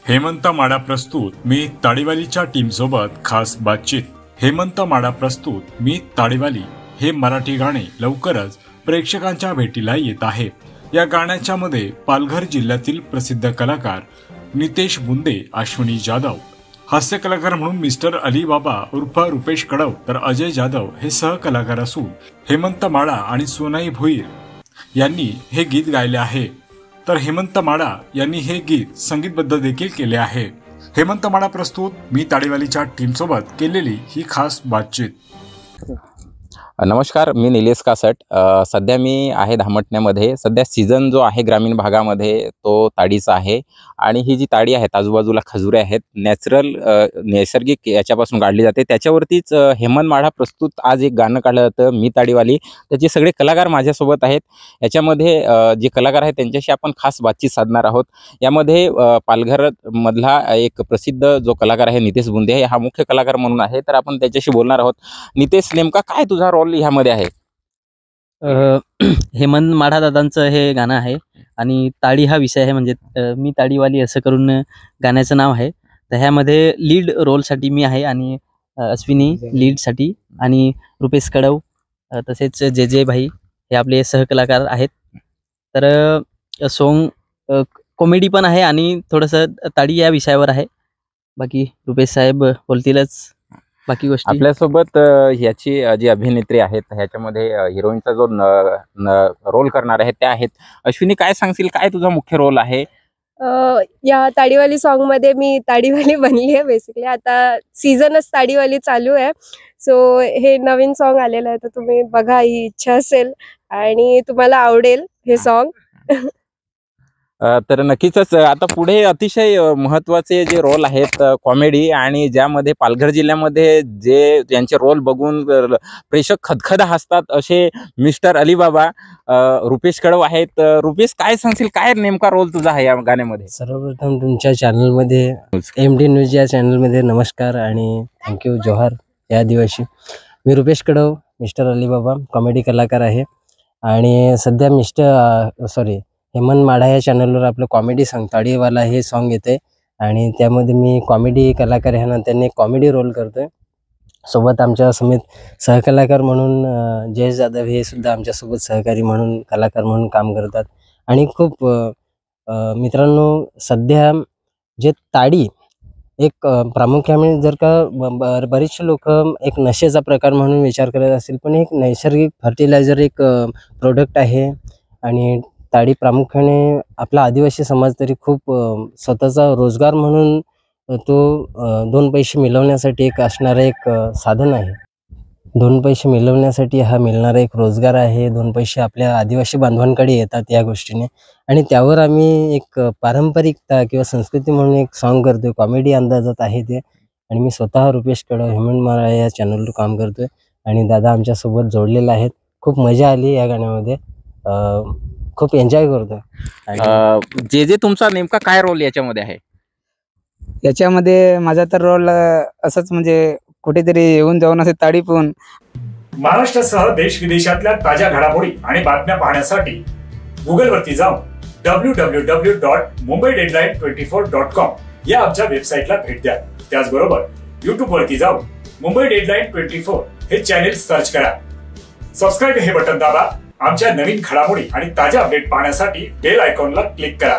हेमंत माडा प्रस्तुत मी ताडीवालीच्या टीम सोबत खास बातचीत। हेमंत माडा प्रस्तुत मी ताडीवाली हे मराठी गाणे लवकरच प्रेक्षकांच्या भेटीला येत आहे। या गाण्याच्या मध्ये पालघर जिल्ह्यातील प्रसिद्ध कलाकार नितेश बुंदे, अश्विनी जाधव, हास्य कलाकार म्हणून मिस्टर अली बाबा उर्फ रुपेश कडव तर अजय जाधव हे सहकलाकार असून हेमंत माडा आणि सोनाई भोईर यांनी हे गीत गायले आहे। तर हेमंत माडा यांनी हे गीत संगीतबद्ध देखील केले आहे। हेमंत माडा प्रस्तुत मी ताडीवालीच्या टीम सोबत केलेली ही खास बातचीत। नमस्कार, मी निलेश कासट। सध्या मी आहे धामटण्यामध्ये। सध्या सीझन जो आहे ग्रामीण भागामध्ये तो ताडीचा आहे आणि ही जी ताडी आहे आजूबाजूला खजुरे आहेत, नैसर्गिक याच्यापासून काढली जाते। त्याच्यावरतीच हेमंत माडा प्रस्तुत आज एक गाणं काढलं जातं मी ताडीवाली। त्याचे सगळे कलाकार माझ्यासोबत आहेत। याच्यामध्ये जे कलाकार आहेत त्यांच्याशी आपण खास बातचीत साधणार आहोत। यामध्ये पालघर मधला एक प्रसिद्ध जो कलाकार आहे नितेश बुंदे हा मुख्य कलाकार म्हणून आहे, तर आपण त्याच्याशी बोलणार आहोत। नितेश, नेमका काय तुझा रोल ह्यामध्ये आहे? हेमंत माडा दादांचं हे गाणं आहे आणि ताडी हा विषय आहे, म्हणजे मी ताडीवाली असं करून गाण्याचं नाव आहे। तर ह्यामध्ये लीड रोलसाठी मी आहे आणि अश्विनी लीडसाठी आणि रुपेश कडव तसेच जे भाई हे आपले सहकलाकार आहेत। तर सॉन्ग कॉमेडी पण आहे आणि थोडंसं ताडी या विषयावर आहे। बाकी रुपेश साहेब बोलतीलच बाकी गोष्टी। आपल्यासोबत ह्याची जी अभिनेत्री आहेत ह्याच्यामध्ये हिरोईनचा जो रोल करणार आहे त्या आहेत। अश्विनी, काय सांगशील, काय तुझा मुख्य रोल आहे? या ताडीवाली सॉन्ग मध्ये मी ताडीवाली बनली आहे। बेसिकली आता सीझनच ताडीवाली चालू आहे, सो हे नवीन सॉन्ग आलेलं आहे, तर तुम्ही बघा, ही इच्छा असेल आणि तुम्हाला आवडेल हे सॉन्ग। तर नक्कीच आता पुढे अतिशय महत्त्वाचे जे रोल आहेत कॉमेडी, आणि ज्यामध्ये पालघर जिल्ह्यामध्ये जे यांचे रोल बघून प्रेक्षक खदखद हसतात असे मिस्टर अली बाबा, रुपेश कडव आहेत। रुपेश, काय सांगशील, काय नेमका रोल तुझा आहे या गाण्यामध्ये? सर्वप्रथम तुमच्या चॅनलमध्ये MD न्यूज या चॅनलमध्ये नमस्कार आणि थँक्यू, जोहार या दिवशी। मी रुपेश कडव, मिस्टर अली बाबा, कॉमेडी कलाकार आहे आणि सध्या हेमंत माडा या चॅनलवर आपलं कॉमेडी सॉन्ग ताडीवाला हे सॉन्ग येते आणि त्यामध्ये मी कॉमेडी कलाकार ह्या नात्याने कॉमेडी रोल करतोय। सोबत आमच्या समेत सहकलाकार म्हणून जयेश जाधव हे सुद्धा आमच्यासोबत सहकारी म्हणून कलाकार म्हणून काम करतात। आणि खूप मित्रांनो, सध्या जे ताडी एक प्रामुख्याने जर का बरेचसे लोक एक नशेचा प्रकार म्हणून विचार करत असतील, पण एक नैसर्गिक फर्टिलायझर एक प्रोडक्ट आहे आणि ताडी प्रामुख्याने आपला आदिवासी समाज तरी खूप स्वतःचा रोजगार म्हणून तो 2 पैसे मिळवण्यासाठी एक असणारा एक साधन आहे। 2 पैसे मिळवण्यासाठी हा मिळणारा एक रोजगार आहे। 2 पैसे आपल्या आदिवासी बांधवांकडे येतात या गोष्टीने, आणि त्यावर आम्ही एक पारंपरिकता किंवा संस्कृती म्हणून एक सॉन्ग करतोय, कॉमेडी अंदाजात आहे ते। आणि मी स्वतः रुपेश कडव हेमंत माडा या चॅनलवर काम करतोय आणि दादा आमच्यासोबत जोडलेले आहेत। खूप मजा आली या गाण्यामध्ये, खूप एन्जॉय करतोय। जे तुमचा नेमका काय रोल याच्यामध्ये आहे? याच्यामध्ये माझा तर रोल असंच, म्हणजे कुठेतरी येऊन जाऊन असे ताडी पण। महाराष्ट्रासह देश विदेशातल्या ताज्या घडामोडी आणि बातम्या पाहण्यासाठी गुगल वरती जाऊन www.mumbai-deadline24.com या आमच्या वेबसाईटला भेट द्या। त्याचबरोबर YouTube वरती जाऊन मुंबई डेडलाईन 24 हे चॅनेल सर्च करा। सबस्क्राईब हे बटन दाबा। आमच्या नवीन घडामोडी आणि ताज्या अपडेट पाहण्यासाठी बेल आयकॉनला क्लिक करा।